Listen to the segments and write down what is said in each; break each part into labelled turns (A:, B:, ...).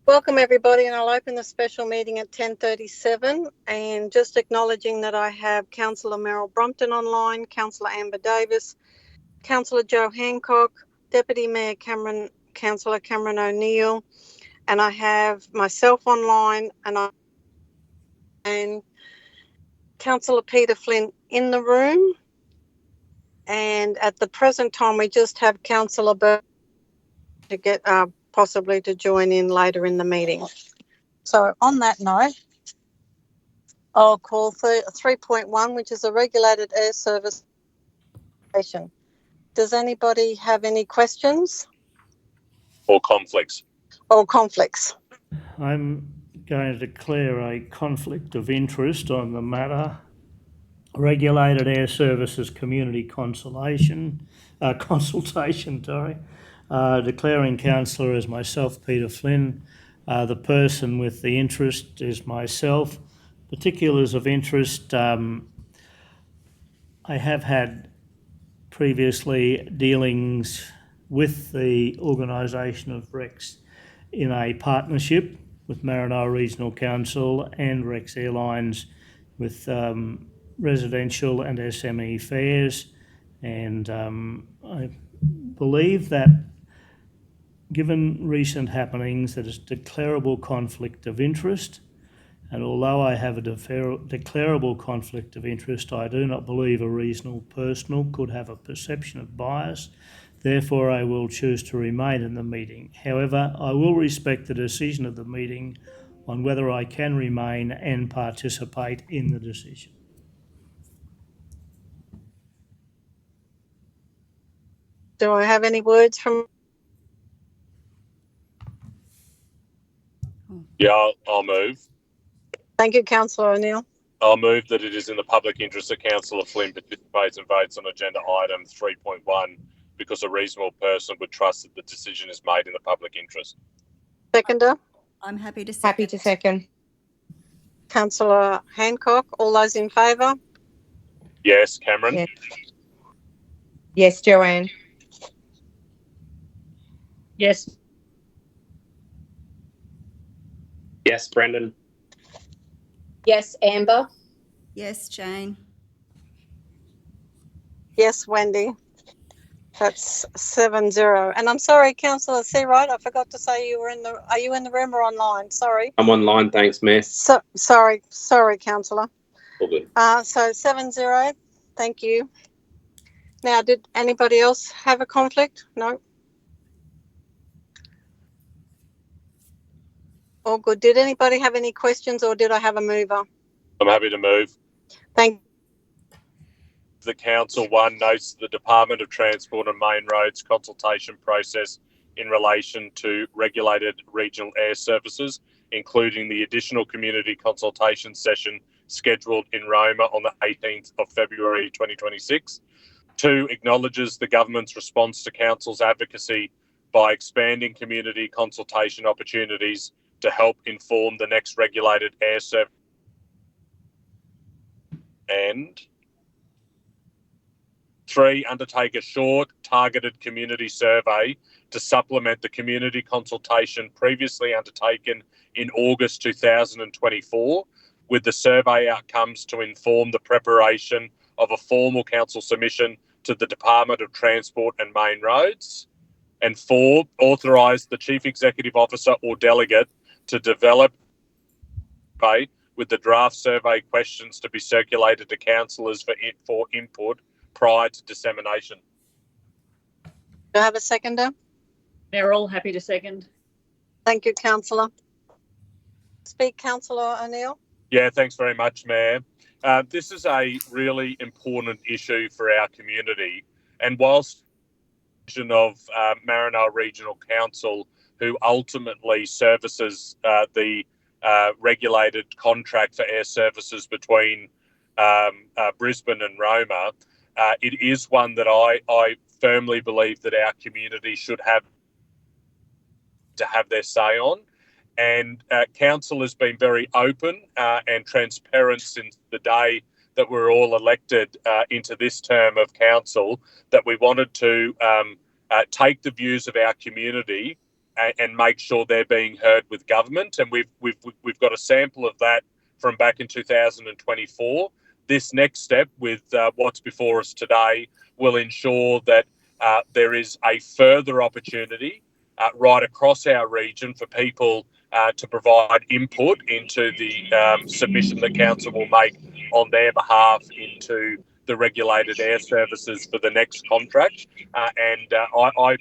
A: Welcome everybody, and I'll open the special meeting at 10:37, and just acknowledging that I have Councillor Merrill Brompton online, Councillor Amber Davis, Councillor Joe Hancock, Deputy Mayor Councillor Cameron O'Neill, and I have myself online and Councillor Peter Flynn in the room. And at the present time, we just have Councillor Burke to get possibly to join in later in the meeting. So on that note, I'll call 3.1, which is a regulated air service station. Does anybody have any questions?
B: Or conflicts?
A: Or conflicts?
C: I'm going to declare a conflict of interest on the matter. Regulated Air Services Community Consultation, declaring councillor as myself, Peter Flynn. The person with the interest is myself. Particulars of interest, I have had previously dealings with the organisation of Rex in a partnership with Maranoa Regional Council and Rex Airlines with residential and SME fares, and I believe that given recent happenings that it's a declarable conflict of interest, and although I have a declarable conflict of interest, I do not believe a reasonable person could have a perception of bias. Therefore, I will choose to remain in the meeting. However, I will respect the decision of the meeting on whether I can remain and participate in the decision.
A: Do I have any words from?
B: Yeah, I'll move.
A: Thank you, Councillor O'Neill.
B: I'll move that it is in the public interest that Councillor Flynn participates and votes on agenda item 3.1 because a reasonable person would trust that the decision is made in the public interest.
A: Seconder?
D: I'm happy to second.
E: Happy to second.
A: Councillor Hancock, all those in favour?
B: Yes, Cameron?
E: Yes. Yes, Joanne.
F: Yes. Yes, Brendan.
G: Yes, Amber.
D: Yes, Jane.
A: Yes, Wendy. That's 7-0. And I'm sorry, Councillor Seawright, I forgot to say you were are you in the room or online? Sorry.
F: I'm online, thanks, Mayor.
A: Sorry, Councillor.
F: All good.
A: So 7-0, thank you. Now, did anybody else have a conflict? No? All good. Did anybody have any questions, or did I have a mover?
B: I'm happy to move.
A: Thank you.
B: The Council, one, notes the Department of Transport and Main Roads consultation process in relation to regulated regional air services, including the additional community consultation session scheduled in Roma on the 18th of February 2026. Two, acknowledges the government's response to Council's advocacy by expanding community consultation opportunities to help inform the next regulated air service. And three, undertake a short, targeted community survey to supplement the community consultation previously undertaken in August 2024, with the survey outcomes to inform the preparation of a formal council submission to the Department of Transport and Main Roads. And four, authorise the Chief Executive Officer or delegate to develop with the draft survey questions to be circulated to councillors for input prior to dissemination.
A: Do I have a seconder?
G: Merrill, happy to second.
A: Thank you, Councillor. Speak, Councillor O'Neill.
B: Yeah, thanks very much, Mayor. This is a really important issue for our community. And whilst of Maranoa Regional Council, who ultimately services the regulated contract for air services between Brisbane and Roma, it is one that I firmly believe that our community should have to have their say on. And council has been very open and transparent since the day that we're all elected into this term of council, that we wanted to take the views of our community and make sure they're being heard with government. And we've got a sample of that from back in 2024. This next step with what's before us today will ensure that there is a further opportunity right across our region for people to provide input into the submission that council will make on their behalf into the regulated air services for the next contract. I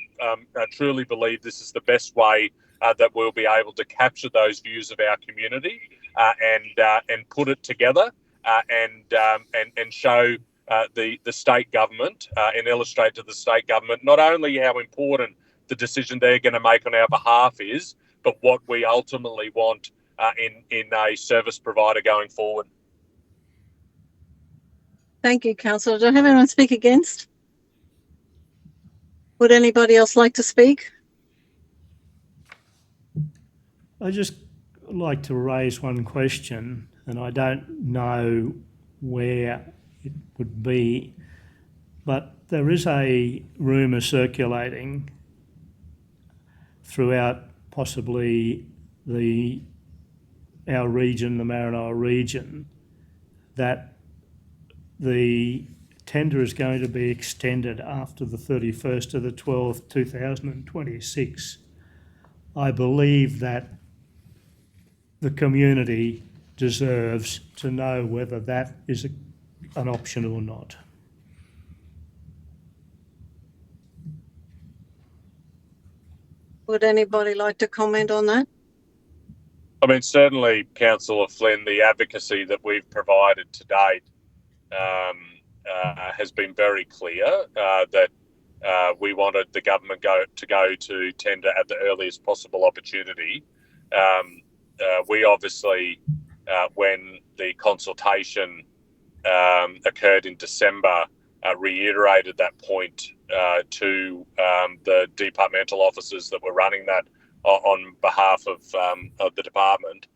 B: truly believe this is the best way that we'll be able to capture those views of our community and put it together and show the state government and illustrate to the state government not only how important the decision they're going to make on our behalf is, but what we ultimately want in a service provider going forward.
A: Thank you, Councillor. Do I have anyone speak against? Would anybody else like to speak?
C: I just like to raise one question, and I don't know where it would be, but there is a rumour circulating throughout possibly our region, the Maranoa region, that the tender is going to be extended after the 31st of the 12th, 2026. I believe that the community deserves to know whether that is an option or not.
A: Would anybody like to comment on that?
B: I mean, certainly, Councillor Flynn, the advocacy that we've provided to date has been very clear that we wanted the government to go to tender at the earliest possible opportunity. We obviously, when the consultation occurred in December, reiterated that point to the departmental officers that were running that on behalf of the department.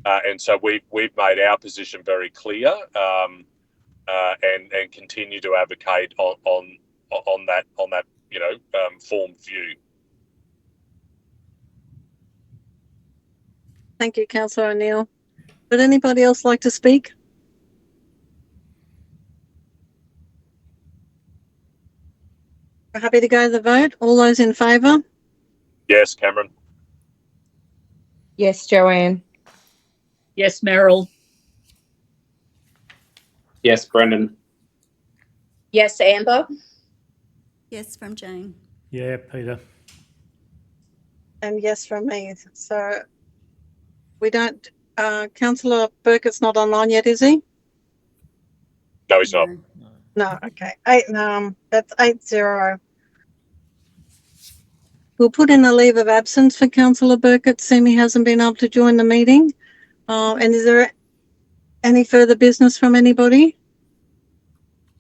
B: And so we've made our position very clear and continue to advocate on that formed view.
A: Thank you, Councillor O'Neill. Would anybody else like to speak? We're happy to go to the vote. All those in favour?
B: Yes, Cameron.
E: Yes, Joanne.
G: Yes, Meryl.
F: Yes, Brendan.
G: Yes, Amber.
D: Yes, from Jane.
C: Yeah, Peter.
A: And yes from me. So we don't, Councillor Burkett's not online yet, is he?
B: No, he's not.
A: No, okay. That's 8-0. We'll put in a leave of absence for Councillor Burkett, seeing he hasn't been able to join the meeting. And is there any further business from anybody?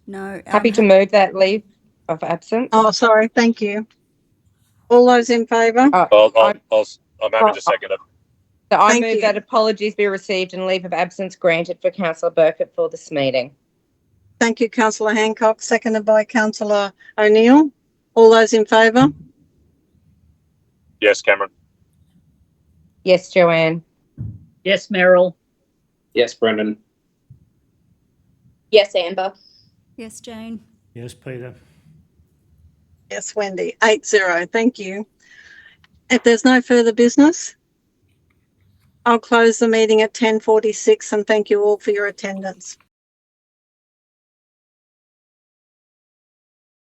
D: No.
E: Happy to move that leave of absence.
A: Oh, sorry. Thank you. All those in favour?
B: I'm happy to second it.
E: So I
A: Thank
E: move
A: you.
E: that apologies be received and leave of absence granted for Councillor Burkett for this meeting.
A: Thank you, Councillor Hancock. Seconded by Councillor O'Neill. All those in favour?
B: Yes, Cameron.
E: Yes, Joanne.
G: Yes, Meryl.
F: Yes, Brendan.
G: Yes, Amber.
D: Yes, Jane.
C: Yes, Peter.
A: Yes, Wendy. 8-0. Thank you. If there's no further business, I'll close the meeting at 10:46 and thank you all for your attendance.